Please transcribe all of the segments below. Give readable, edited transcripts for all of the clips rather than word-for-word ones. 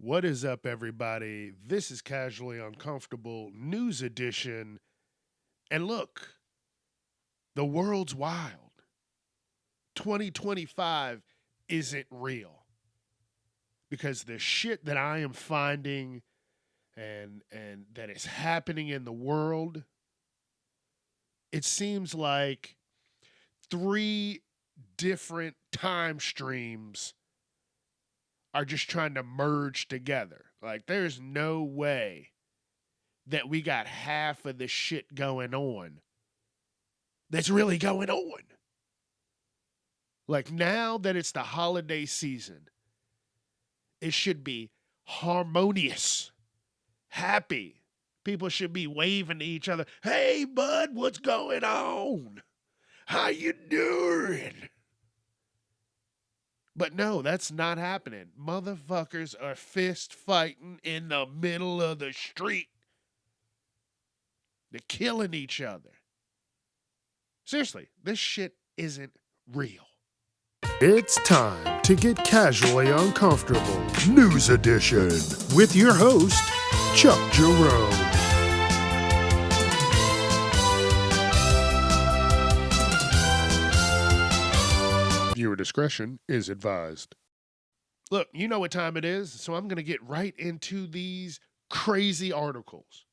What is up, everybody? This is Casually Uncomfortable News Edition. And look, the world's wild. 2025 isn't real because the shit that I am finding and that is happening in the world, it seems like three different time streams are just trying to merge together. Like, there's no way that we got half of the shit going on that's really going on. Like, now that it's the holiday season, it should be harmonious, happy. People should be waving to each other. Hey, bud, what's going on? How you doing? But no, that's not happening. Motherfuckers are fist fighting in the middle of the street. They're killing each other. Seriously, this shit isn't real. It's time to get casually uncomfortable. News Edition with your host, Chuck Jerome. Viewer discretion is advised. Look, you know what time it is, so I'm going to get right into these crazy articles.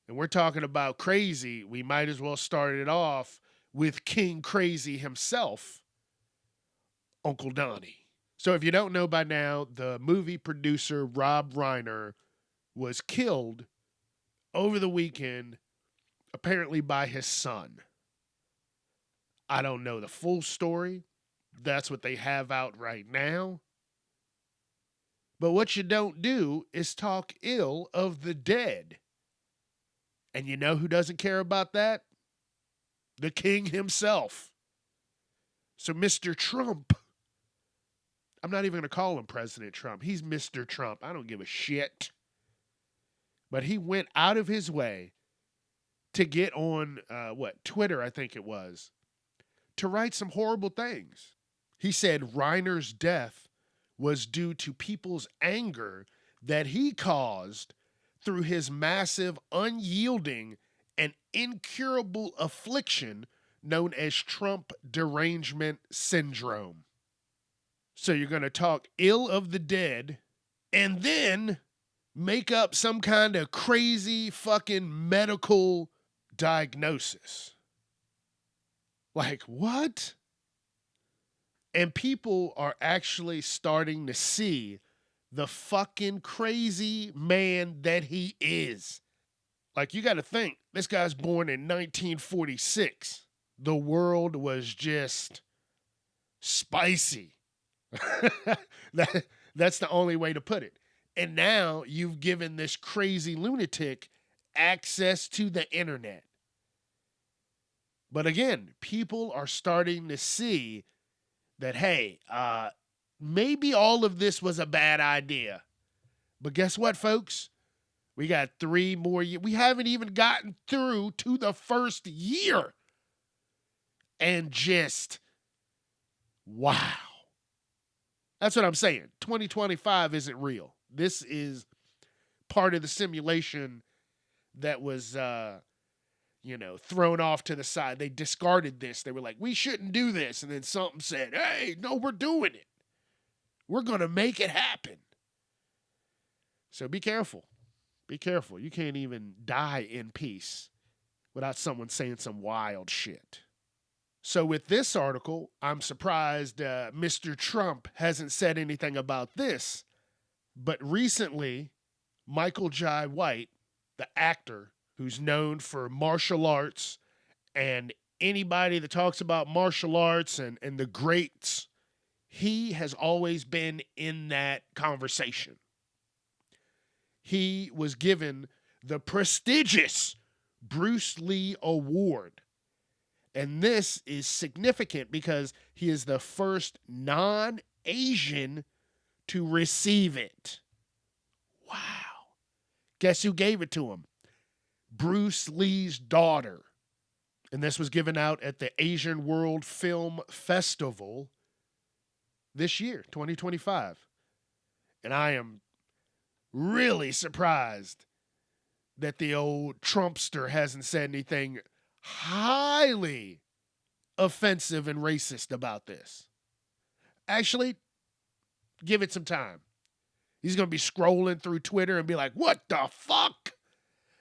And we're talking about crazy. We might as well start it off with King Crazy himself, Uncle Donnie. So if you don't know by now, the movie producer Rob Reiner was killed over the weekend, apparently by his son. I don't know the full story. That's what they have out right now. But what you don't do is talk ill of the dead. And you know who doesn't care about that? The king himself. So Mr. Trump, I'm not even going to call him President Trump. He's Mr. Trump. I don't give a shit. But he went out of his way to get on, Twitter, I think it was, to write some horrible things. He said Reiner's death was due to people's anger that he caused through his massive, unyielding, and incurable affliction known as Trump derangement syndrome. So you're going to talk ill of the dead and then make up some kind of crazy fucking medical diagnosis. Like, what? And people are actually starting to see the fucking crazy man that he is. Like, you got to think, this guy's born in 1946. The world was just spicy. That's the only way to put it. And now you've given this crazy lunatic access to the internet. But again, people are starting to see that, hey, maybe all of this was a bad idea. But guess what, folks? We got 3 more years. We haven't even gotten through to the first year. And just, wow. That's what I'm saying. 2025 isn't real. This is part of the simulation that was, thrown off to the side. They discarded this. They were like, we shouldn't do this. And then something said, hey, no, we're doing it. We're going to make it happen. So be careful. Be careful. You can't even die in peace without someone saying some wild shit. So with this article, I'm surprised Mr. Trump hasn't said anything about this. But recently, Michael Jai White, the actor who's known for martial arts, and anybody that talks about martial arts and the greats, he has always been in that conversation. He was given the prestigious Bruce Lee Award. And this is significant because he is the first non-Asian to receive it. Wow. Guess who gave it to him? Bruce Lee's daughter. And this was given out at the Asian World Film Festival this year, 2025. And I am really surprised that the old Trumpster hasn't said anything highly offensive and racist about this. Actually, give it some time. He's going to be scrolling through Twitter and be like, what the fuck?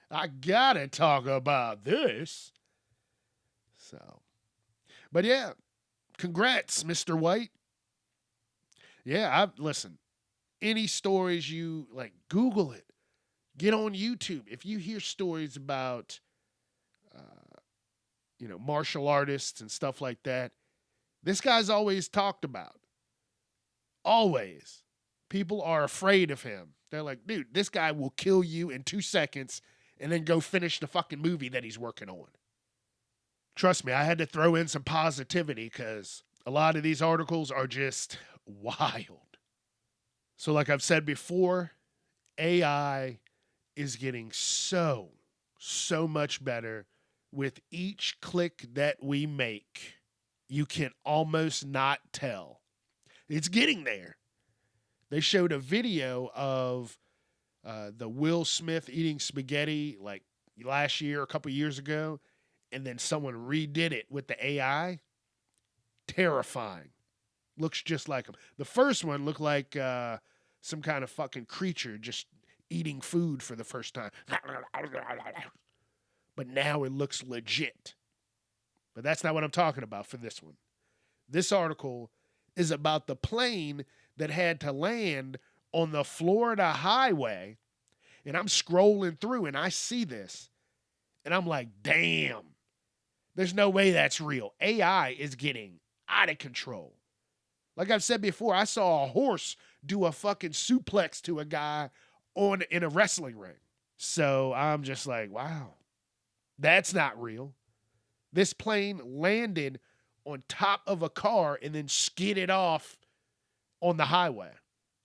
I got to talk about this. So, but yeah, congrats, Mr. White. Yeah, listen, any stories you like, Google it. Get on YouTube. If you hear stories about, martial artists and stuff like that, this guy's always talked about. Always. People are afraid of him. They're like, dude, this guy will kill you in 2 seconds and then go finish the fucking movie that he's working on. Trust me, I had to throw in some positivity because a lot of these articles are just wild. So like I've said before, AI is getting so much better with each click that we make. You can almost not tell. It's getting there. They showed a video of the Will Smith eating spaghetti like last year, a couple years ago, and then someone redid it with the AI. Terrifying. Looks just like him. The first one looked like some kind of fucking creature just eating food for the first time. But now it looks legit. But that's not what I'm talking about for this one. This article is about the plane that had to land on the Florida highway. And I'm scrolling through and I see this. And I'm like, damn. There's no way that's real. AI is getting out of control. Like I've said before, I saw a horse do a fucking suplex to a guy in a wrestling ring. So I'm just like, wow, that's not real. This plane landed on top of a car and then skidded off on the highway.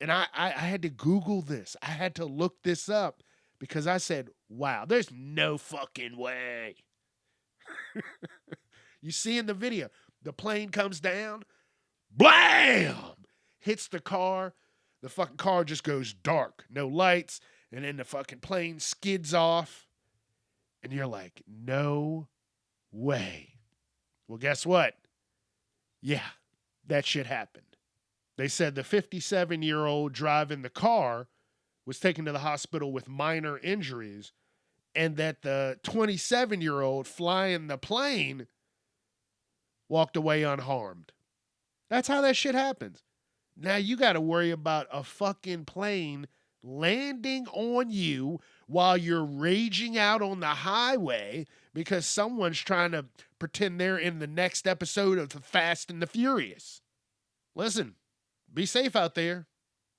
And I had to Google this. I had to look this up because I said, wow, there's no fucking way. You see in the video, the plane comes down, blam, hits the car. The fucking car just goes dark, no lights, and then the fucking plane skids off. And you're like, no way. Well, guess what? Yeah, that shit happened. They said the 57-year-old driving the car was taken to the hospital with minor injuries, and that the 27-year-old flying the plane walked away unharmed. That's how that shit happens. Now you got to worry about a fucking plane landing on you while you're raging out on the highway because someone's trying to pretend they're in the next episode of The Fast and the Furious. Listen, be safe out there.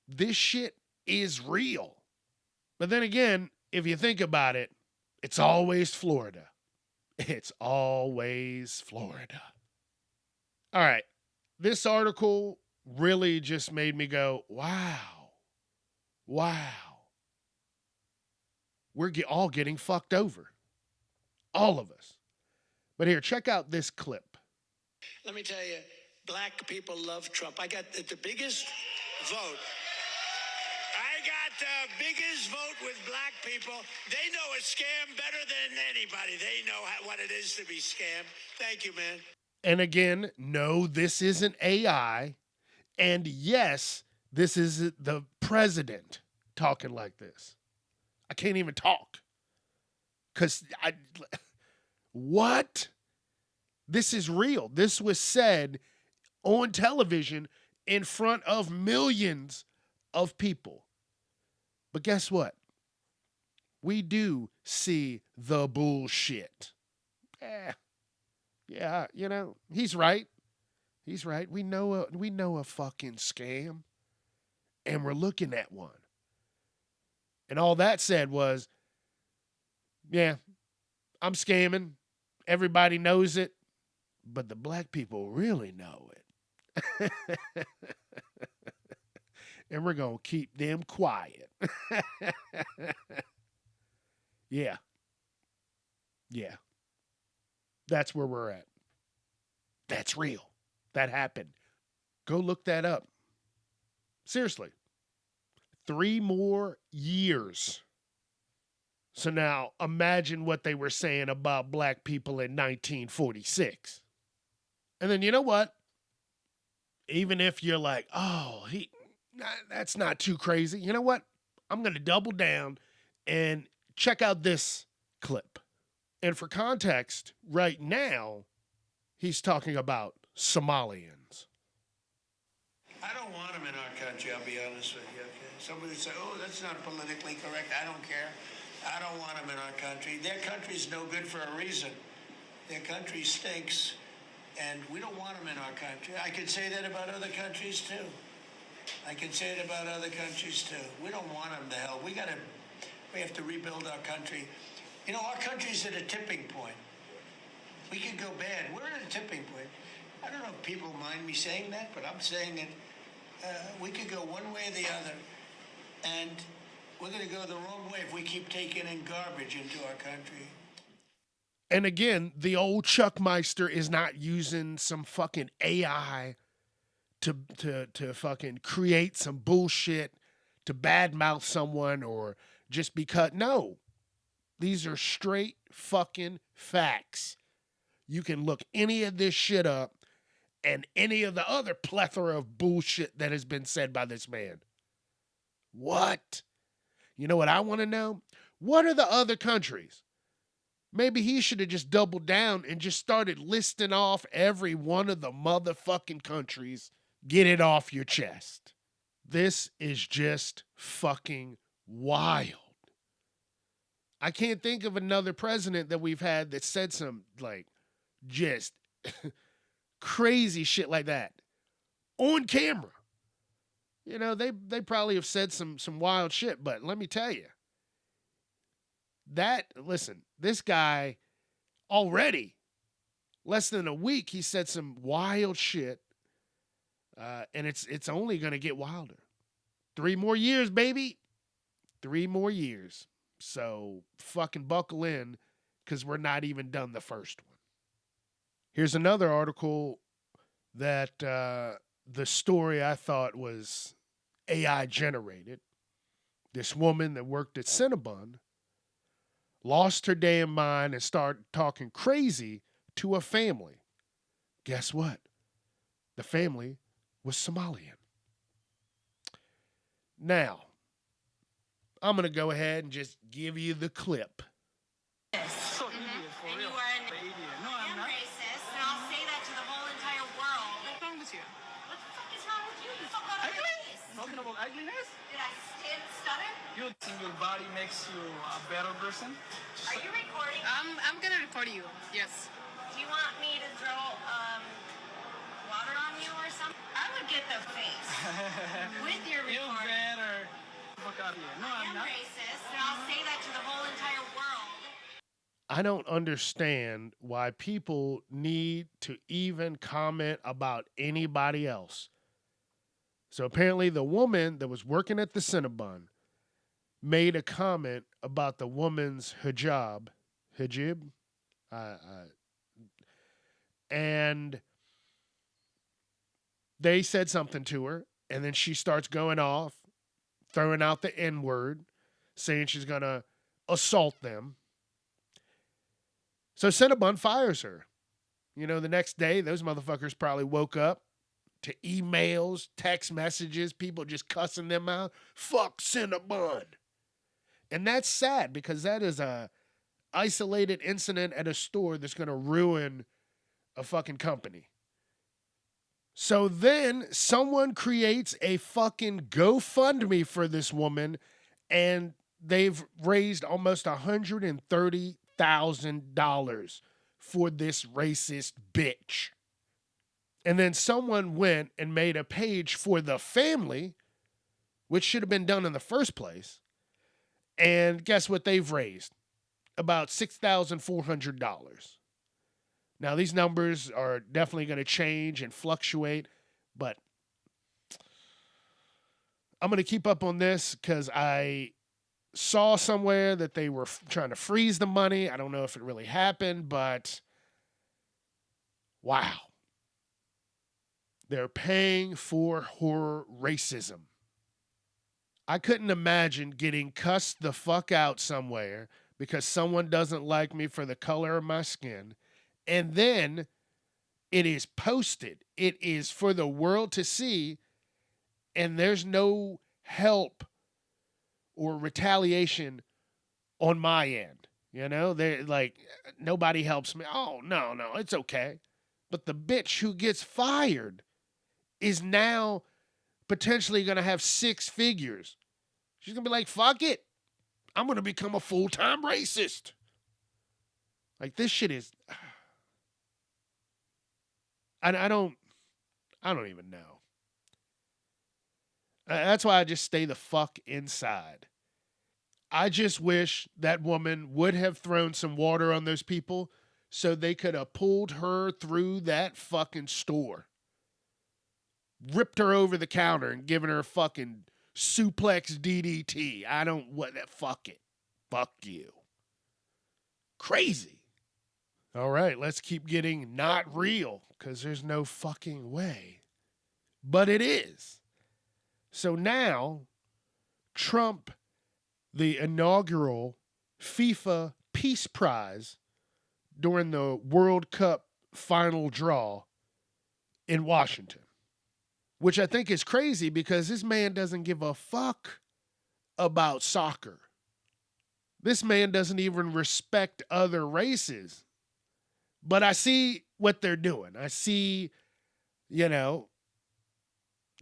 This shit is real. But then again, if you think about it, it's always Florida. It's always Florida. All right. This article really just made me go, wow. We're all getting fucked over. All of us. But here, check out this clip. Let me tell you, black people love Trump. I got the biggest vote. I got the biggest vote with black people. They know a scam better than anybody. They know what it is to be scammed. Thank you, man. And again, no, this isn't AI. And yes, this is the president talking like this. I can't even talk. What? This is real. This was said on television in front of millions of people. But guess what? We do see the bullshit. Yeah, he's right. He's right. We know a fucking scam, and we're looking at one. And all that said was, yeah, I'm scamming. Everybody knows it, but the black people really know it. And we're going to keep them quiet. Yeah. That's where we're at. That's real. That happened. Go look that up. Seriously. 3 more years. So now imagine what they were saying about black people in 1946. And then you know what? Even if you're like, oh, that's not too crazy. You know what? I'm going to double down and check out this clip. And for context, right now, he's talking about Somalians. I don't want them in our country, I'll be honest with you, okay? Somebody say, oh, that's not politically correct. I don't care. I don't want them in our country. Their country's no good for a reason. Their country stinks, and we don't want them in our country. I could say that about other countries, too. I can say it about other countries, too. We don't want them to hell. We have to rebuild our country. You know, our country's at a tipping point. We could go bad. We're at a tipping point. I don't know if people mind me saying that, but I'm saying it. We could go one way or the other, and we're going to go the wrong way if we keep taking in garbage into our country. And again, the old Chuck Meister is not using some fucking AI to fucking create some bullshit to badmouth someone or just because. No, these are straight fucking facts. You can look any of this shit up and any of the other plethora of bullshit that has been said by this man. What? You know what I want to know? What are the other countries? Maybe he should have just doubled down and just started listing off every one of the motherfucking countries. Get it off your chest. This is just fucking wild. I can't think of another president that we've had that said some, like, just crazy shit like that on camera. You know, they probably have said some wild shit, but let me tell you, listen, this guy already, less than a week, he said some wild shit, and it's only going to get wilder. 3 more years, baby. 3 more years. So fucking buckle in, because we're not even done the first one. Here's another article that the story I thought was AI generated. This woman that worked at Cinnabon lost her damn mind and started talking crazy to a family. Guess what? The family was Somalian. Now, I'm going to go ahead and just give you the clip. So idiot, for And real. you are an Idiot. No, I I'm am not. racist, and I'll say that to the whole entire world. What's wrong with you? What the fuck is wrong with you? You fuck out of my Ugly? face. Talking about ugliness? Did I stutter? You think your body makes you a better person? Are you recording? I'm gonna record you. Yes. Do you want me to throw water on you or something? I would get the face with your You recording. better. Fuck out of here. No, I I'm am not. racist, and I'll say that to the whole entire world. I don't understand why people need to even comment about anybody else. So apparently the woman that was working at the Cinnabon made a comment about the woman's hijab, and they said something to her, and then she starts going off, throwing out the N-word, saying she's going to assault them. So Cinnabon fires her. You know, the next day, those motherfuckers probably woke up to emails, text messages, people just cussing them out. Fuck Cinnabon. And that's sad because that is a isolated incident at a store that's going to ruin a fucking company. So then someone creates a fucking GoFundMe for this woman, and they've raised almost $130,000 for this racist bitch. And then someone went and made a page for the family, which should have been done in the first place. And guess what they've raised? About $6,400. Now, these numbers are definitely going to change and fluctuate, but I'm going to keep up on this because I saw somewhere that they were trying to freeze the money. I don't know if it really happened, but wow. They're paying for horror racism. I couldn't imagine getting cussed the fuck out somewhere because someone doesn't like me for the color of my skin. And then it is posted. It is for the world to see. And there's no help or retaliation on my end. You know, they're like, nobody helps me. Oh, no, it's okay. But the bitch who gets fired is now potentially going to have 6 figures. She's going to be like, fuck it. I'm going to become a full-time racist. Like, this shit is... I don't even know. That's why I just stay the fuck inside. I just wish that woman would have thrown some water on those people so they could have pulled her through that fucking store. Ripped her over the counter and given her a fucking suplex DDT. Fuck it. Fuck you. Crazy. All right, let's keep getting not real because there's no fucking way. But it is. So now, Trump, the inaugural FIFA Peace Prize during the World Cup final draw in Washington, which I think is crazy because this man doesn't give a fuck about soccer. This man doesn't even respect other races. But I see what they're doing. I see, they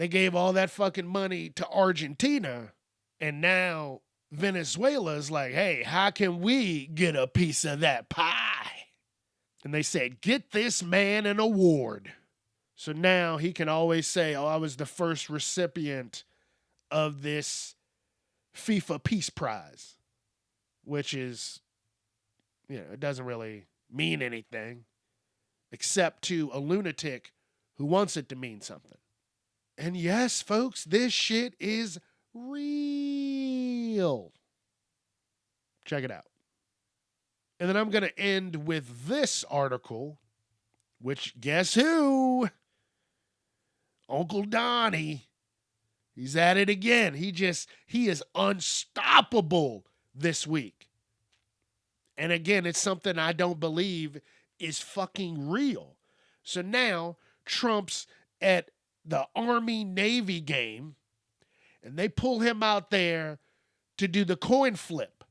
gave all that fucking money to Argentina, and now Venezuela's like, hey, how can we get a piece of that pie? And they said, get this man an award. So now he can always say, oh, I was the first recipient of this FIFA Peace Prize, which is, it doesn't really mean anything except to a lunatic who wants it to mean something. And yes, folks, this shit is real. Check it out. And then I'm going to end with this article, which guess who? Uncle Donnie. He's at it again. He is unstoppable this week. And again, it's something I don't believe is fucking real. So now Trump's at the Army-Navy game, and they pull him out there to do the coin flip.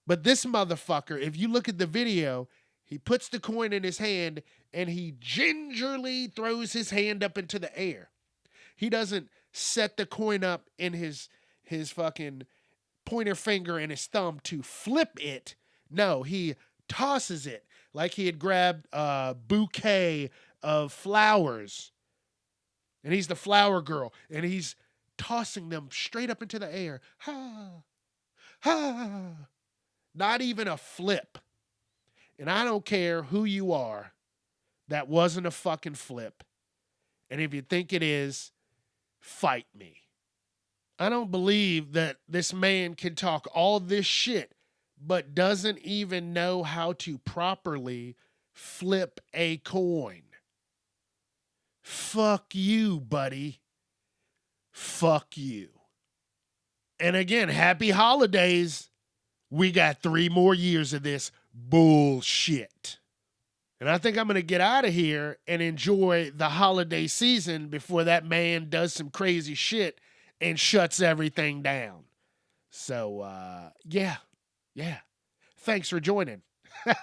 But this motherfucker, if you look at the video, he puts the coin in his hand, and he gingerly throws his hand up into the air. He doesn't set the coin up in his fucking pointer finger and his thumb to flip it. No, he tosses it like he had grabbed a bouquet of flowers. And he's the flower girl. And he's tossing them straight up into the air. Ha! Ha! Not even a flip. And I don't care who you are. That wasn't a fucking flip. And if you think it is, fight me. I don't believe that this man can talk all this shit, but doesn't even know how to properly flip a coin. Fuck you, buddy. Fuck you. And again, happy holidays. We got 3 more years of this bullshit. And I think I'm going to get out of here and enjoy the holiday season before that man does some crazy shit and shuts everything down. So, yeah. Thanks for joining.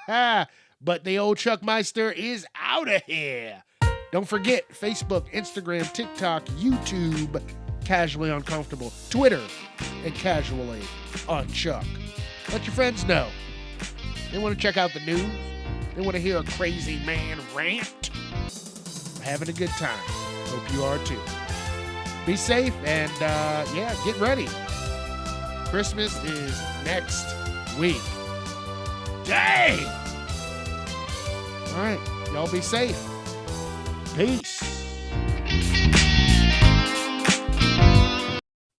But the old Chuck Meister is out of here. Don't forget, Facebook, Instagram, TikTok, YouTube, Casually Uncomfortable, Twitter, and Casually Unchuck. Let your friends know. They want to check out the news. They want to hear a crazy man rant. I'm having a good time. Hope you are too. Be safe and, get ready. Christmas is next week. Dang! All right, y'all be safe. Peace.